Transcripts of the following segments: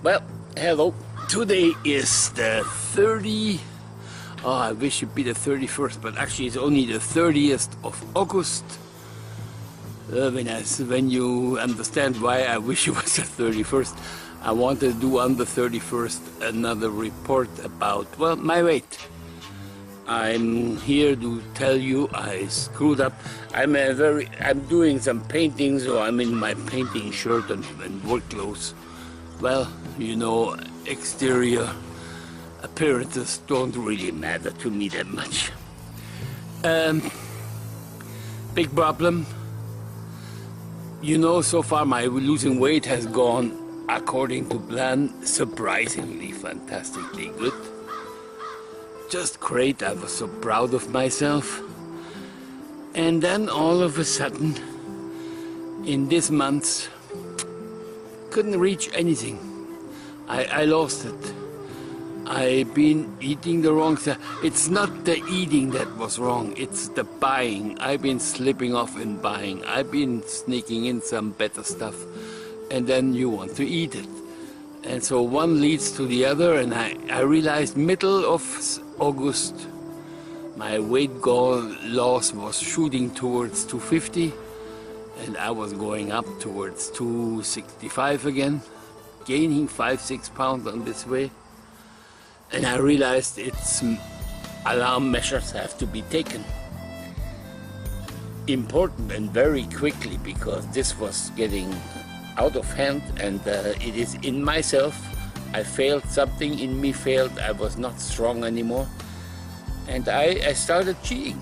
Well, hello. Today is the 30. Oh, I wish it'd be the 31st, but actually it's only the 30th of August. When you understand why I wish it was the 31st, I wanted to do on the 31st another report about, well, my weight. I'm here to tell you I screwed up. I'm doing some painting, so I'm in my painting shirt and work clothes. Well, you know, exterior appearances don't really matter to me that much. Big problem. You know, so far my losing weight has gone according to plan, surprisingly, fantastically good. Just great, I was so proud of myself. And then all of a sudden, in this month, couldn't reach anything. I lost it. I've been eating the wrong stuff. It's not the eating that was wrong, it's the buying. I've been slipping off in buying. I've been sneaking in some better stuff, and then you want to eat it. And so one leads to the other, and I realized middle of August, my weight goal loss was shooting towards 250, and I was going up towards 265 again, gaining 5-6 pounds on this way. And I realized it's alarm measures have to be taken. Important and very quickly, because this was getting out of hand, and it is in myself. I failed, something in me failed, I was not strong anymore. And I started cheating.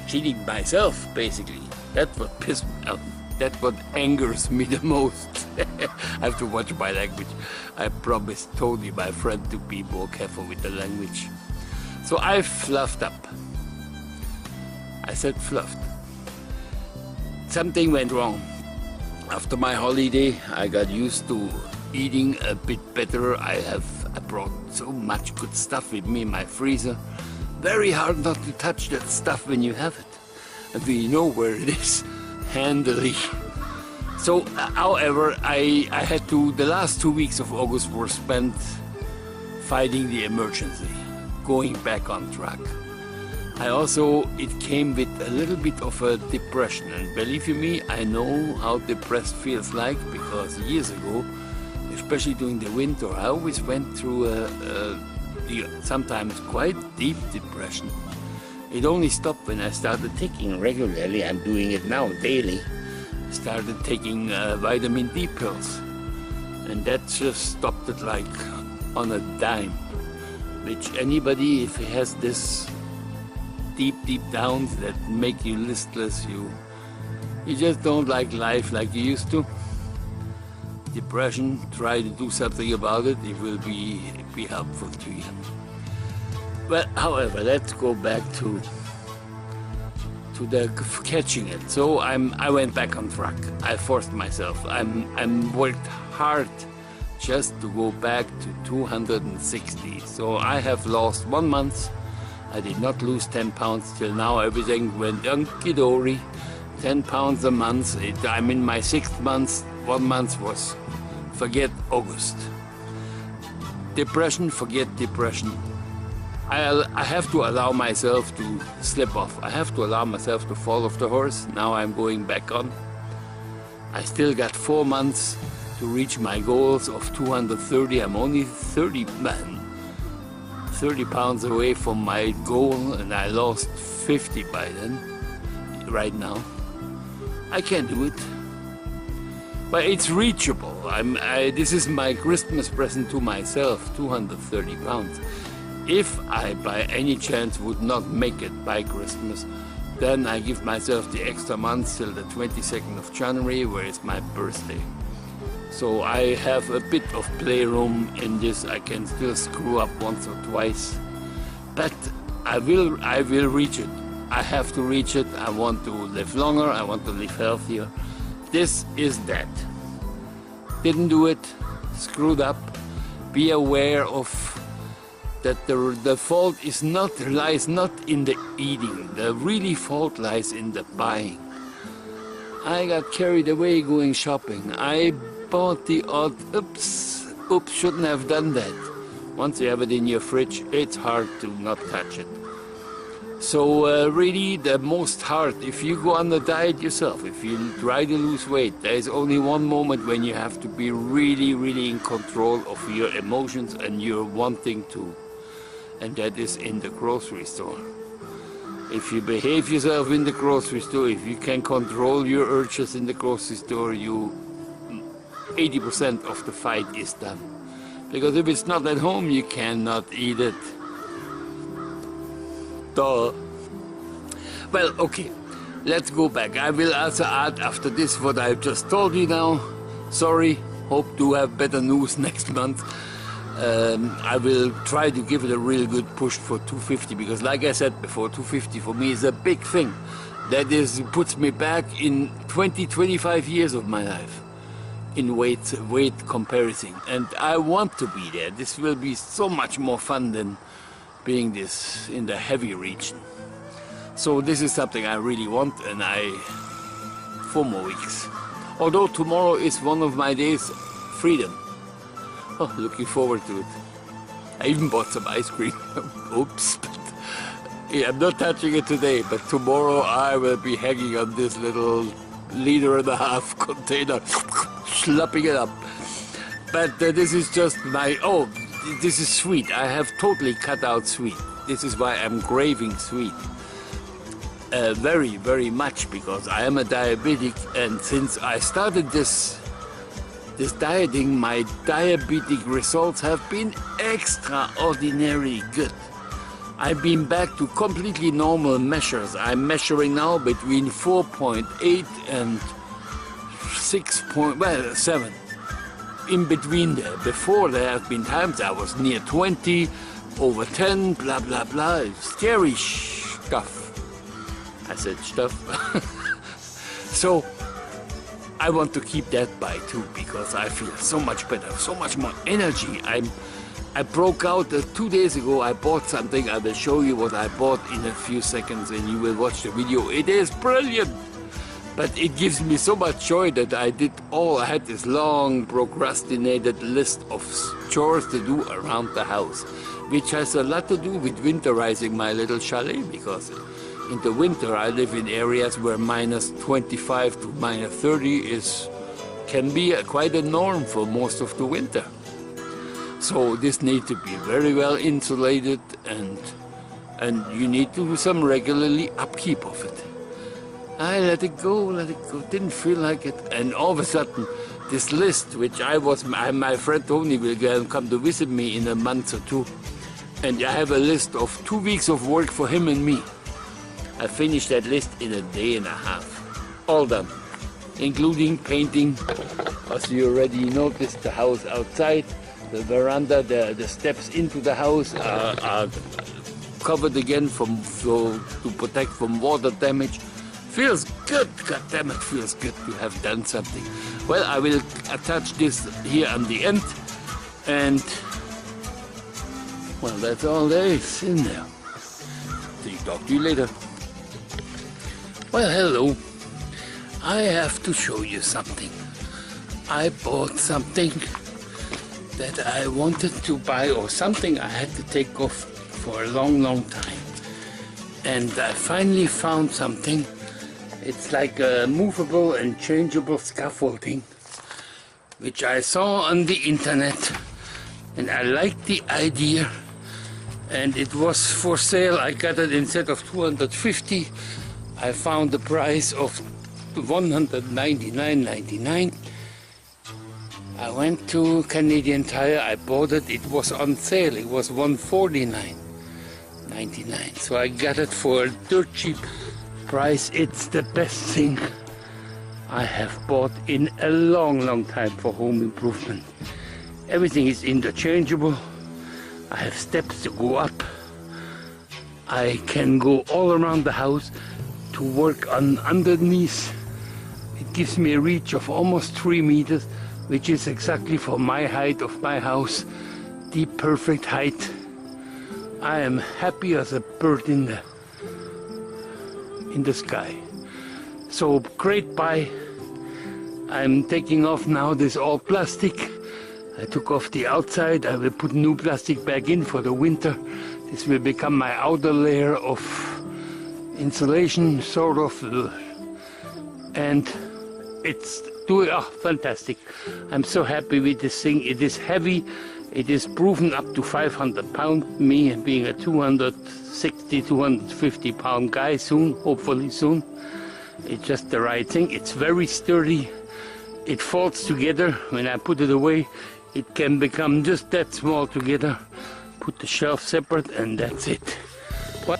Cheating myself, basically. That's what pissed me off. That's what angers me the most. I have to watch my language. I told you, my friend, to be more careful with the language. So I fluffed up. I said fluffed. Something went wrong. After my holiday, I got used to eating a bit better. I brought so much good stuff with me in my freezer. Very hard not to touch that stuff when you have it. And we know where it is, handily. So, however, I had to, the last 2 weeks of August were spent fighting the emergency, going back on track. It came with a little bit of a depression, and believe you me, I know how depressed feels like, because years ago, especially during the winter, I always went through sometimes quite deep depression. It only stopped when I started taking regularly. I'm doing it now daily. Started taking vitamin D pills, and that just stopped it like on a dime. Which anybody, if he has this deep downs that make you listless, you just don't like life like you used to. Depression, try to do something about it. It will be helpful to you. Well, however, let's go back to the catching it. So I went back on track. I forced myself. I'm worked hard just to go back to 260. So I have lost 1 month. I did not lose 10 pounds till now. Everything went hunky-dory. 10 pounds a month. I'm in my 6th month. 1 month was, forget August. Depression, forget depression. I have to allow myself to slip off. I have to allow myself to fall off the horse. Now I'm going back on. I still got 4 months to reach my goals of 230. I'm only 30 pounds away from my goal, and I lost 50 by then, right now. I can do it. But it's reachable. This is my Christmas present to myself, 230 pounds. If I, by any chance, would not make it by Christmas, then I give myself the extra month till the 22nd of January, where it's my birthday. So I have a bit of playroom in this. I can still screw up once or twice, but I will reach it. I have to reach it. I want to live longer. I want to live healthier. This is that. Didn't do it. Screwed up. Be aware of that the fault lies not in the eating. The really fault lies in the buying. I got carried away going shopping. I bought the odd, oops, shouldn't have done that. Once you have it in your fridge, it's hard to not touch it. So really the most hard, if you go on the diet yourself, if you try to lose weight, there is only one moment when you have to be really, really in control of your emotions and your wanting to. And that is in the grocery store. If you behave yourself in the grocery store, if you can control your urges in the grocery store, 80% of the fight is done. Because if it's not at home, you cannot eat it. Duh. Well, okay, let's go back. I will also add after this what I just told you now. Sorry, hope to have better news next month. I will try to give it a real good push for 250 because like I said before, 250 for me is a big thing. That is, puts me back in 20-25 years of my life in weight comparison. And I want to be there. This will be so much more fun than being this in the heavy region. So this is something I really want, and 4 more weeks. Although tomorrow is one of my days, freedom. Oh, looking forward to it. I even bought some ice cream. Oops. Yeah, I'm not touching it today, but tomorrow I will be hanging on this little 1.5 liter container, slapping it up. But this is just my, this is sweet. I have totally cut out sweet. This is why I'm craving sweet. Very, very much, because I am a diabetic, and since I started this dieting, my diabetic results have been extraordinarily good. I've been back to completely normal measures. I'm measuring now between 4.8 and 7. In between there. Before there have been times I was near 20, over 10, blah, blah, blah. Scary stuff. I said stuff. So I want to keep that by too, because I feel so much better, so much more energy. I broke out 2 days ago. I bought something. I will show you what I bought in a few seconds and you will watch the video. It is brilliant. But it gives me so much joy that I had this long procrastinated list of chores to do around the house, which has a lot to do with winterizing my little chalet, because in the winter I live in areas where -25 to -30 can be quite a norm for most of the winter. So this needs to be very well insulated, and you need to do some regularly upkeep of it. I let it go, didn't feel like it. And all of a sudden, this list, which my friend Tony will come to visit me in a month or two. And I have a list of 2 weeks of work for him and me. I finished that list in a day and a half. All done, including painting, as you already noticed, the house outside, the veranda, the steps into the house are covered again to protect from water damage. Feels good, goddammit, feels good to have done something. Well, I will attach this here on the end, and well, that's all there is in there. Talk to you later. Well, hello. I have to show you something. I bought something that I wanted to buy, or something I had to take off for a long, long time. And I finally found something. It's like a movable and changeable scaffolding, which I saw on the internet, and I liked the idea, and it was for sale. I got it instead of 250. I found the price of $199.99. I went to Canadian Tire, I bought it, it was on sale, it was $149.99. So I got it for a dirt cheap price. It's the best thing I have bought in a long, long time for home improvement. Everything is interchangeable. I have steps to go up. I can go all around the house to work on underneath. It gives me a reach of almost 3 meters, which is exactly for my height of my house, the perfect height. I am happy as a bird in the sky. So great buy. I'm taking off now this all plastic. I took off the outside. I will put new plastic back in for the winter. This will become my outer layer of insulation, sort of, and it's doing fantastic. I'm so happy with this thing. It is heavy. It is proven up to 500 pounds. Me being a 260, 250 pound guy soon, hopefully soon. It's just the right thing. It's very sturdy. It folds together. When I put it away, it can become just that small together. Put the shelf separate and that's it. What?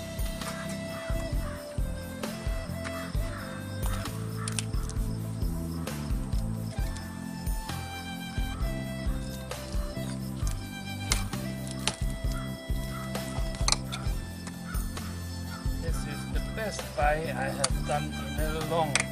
This is the best buy I have done in a long time.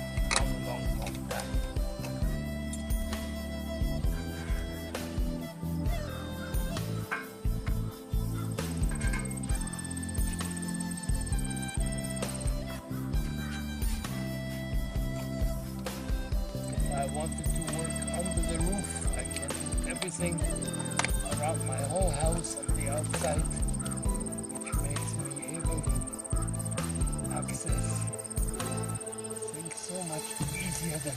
I wanted to work under the roof. I can do everything around my whole house and the outside, which makes me able to access things so much easier than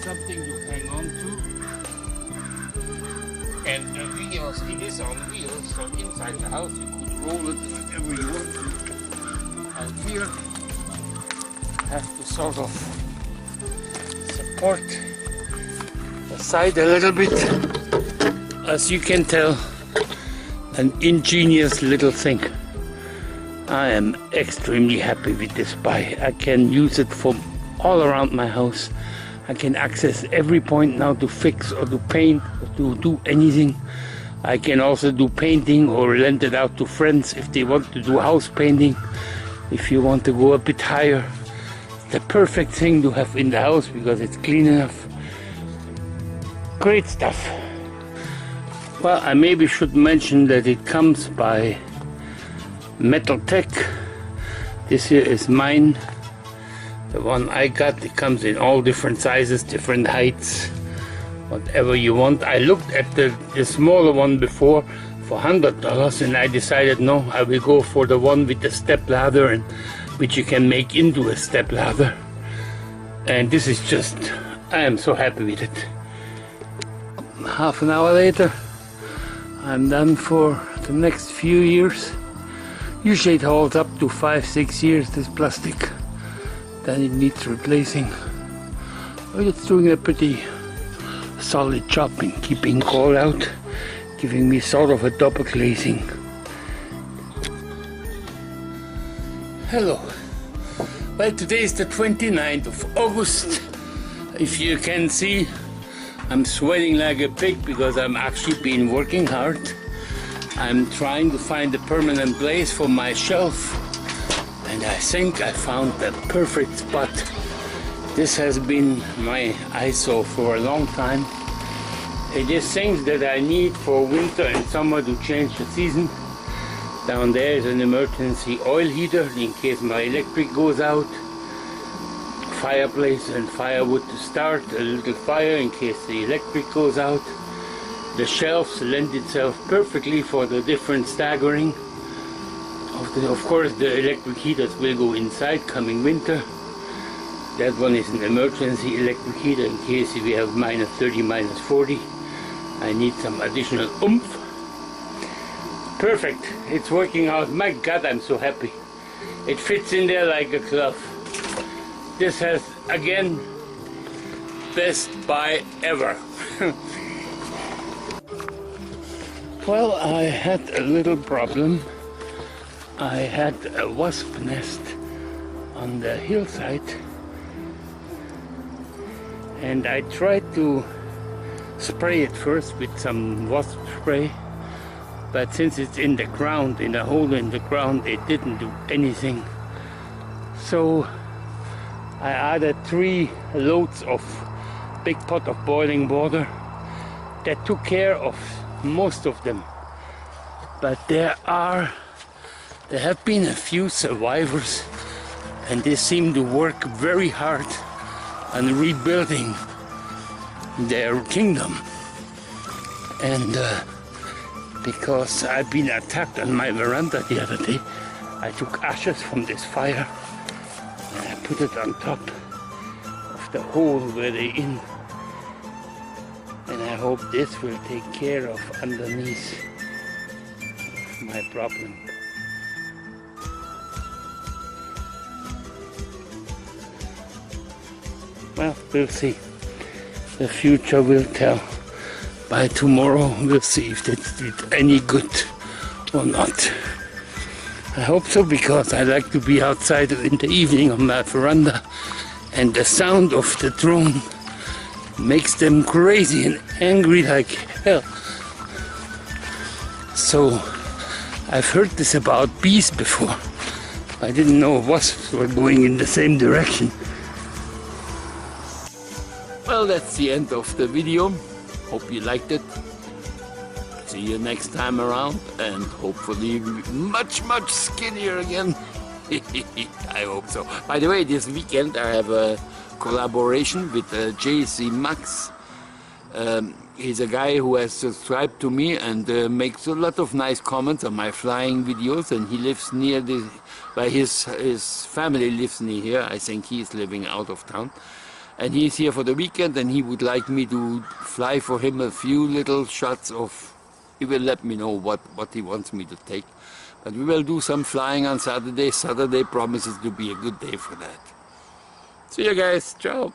something to hang on to, and the wheels, it is on wheels, so inside the house you could roll it whenever you want to. And here I have to sort of support the side a little bit. As you can tell, an ingenious little thing. I am extremely happy with this buy. I can use it for all around my house. I can access every point now to fix or to paint or to do anything. I can also do painting or lend it out to friends if they want to do house painting. If you want to go a bit higher, it's the perfect thing to have in the house because it's clean enough. Great stuff. Well, I maybe should mention that it comes by Metal Tech. This here is mine. The one I got, it comes in all different sizes, different heights, whatever you want. I looked at the smaller one before for $100 and I decided no, I will go for the one with the step ladder and which you can make into a step ladder. And this is just, I am so happy with it. Half an hour later, I'm done for the next few years. Usually it holds up to 5-6 years, this plastic. Then it needs replacing. But it's doing a pretty solid job in keeping cold out, giving me sort of a double glazing. Hello. Well, today is the 29th of August. If you can see, I'm sweating like a pig because I'm actually been working hard. I'm trying to find a permanent place for my shelf. And I think I found the perfect spot. This has been my ISO for a long time. It is things that I need for winter and summer to change the season. Down there is an emergency oil heater in case my electric goes out. Fireplace and firewood to start a little fire in case the electric goes out. The shelves lend itself perfectly for the different staggering. Of course, the electric heaters will go inside coming winter. That one is an emergency electric heater in case we have -30, -40. I need some additional oomph. Perfect, it's working out. My God, I'm so happy. It fits in there like a glove. This has, again, best buy ever. Well, I had a little problem. I had a wasp nest on the hillside and I tried to spray it first with some wasp spray, but since it's in the ground, in a hole in the ground, it didn't do anything. So I added 3 loads of big pot of boiling water that took care of most of them. But there have been a few survivors, and they seem to work very hard on rebuilding their kingdom. And because I've been attacked on my veranda the other day, I took ashes from this fire and I put it on top of the hole where they're in. And I hope this will take care of underneath my problem. Well, we'll see. The future will tell. By tomorrow we'll see if it did any good or not. I hope so, because I like to be outside in the evening on my veranda, and the sound of the drone makes them crazy and angry like hell. So I've heard this about bees before. I didn't know wasps were going in the same direction. Well, that's the end of the video. Hope you liked it. See you next time around, and hopefully much skinnier again. I hope so. By the way, this weekend I have a collaboration with JC Max. He's a guy who has subscribed to me and makes a lot of nice comments on my flying videos, and he lives near the, well, his family lives near here. I think he's living out of town. And he's here for the weekend, and he would like me to fly for him a few little shots of, he will let me know what he wants me to take. But we will do some flying on Saturday. Saturday promises to be a good day for that. See you guys, ciao.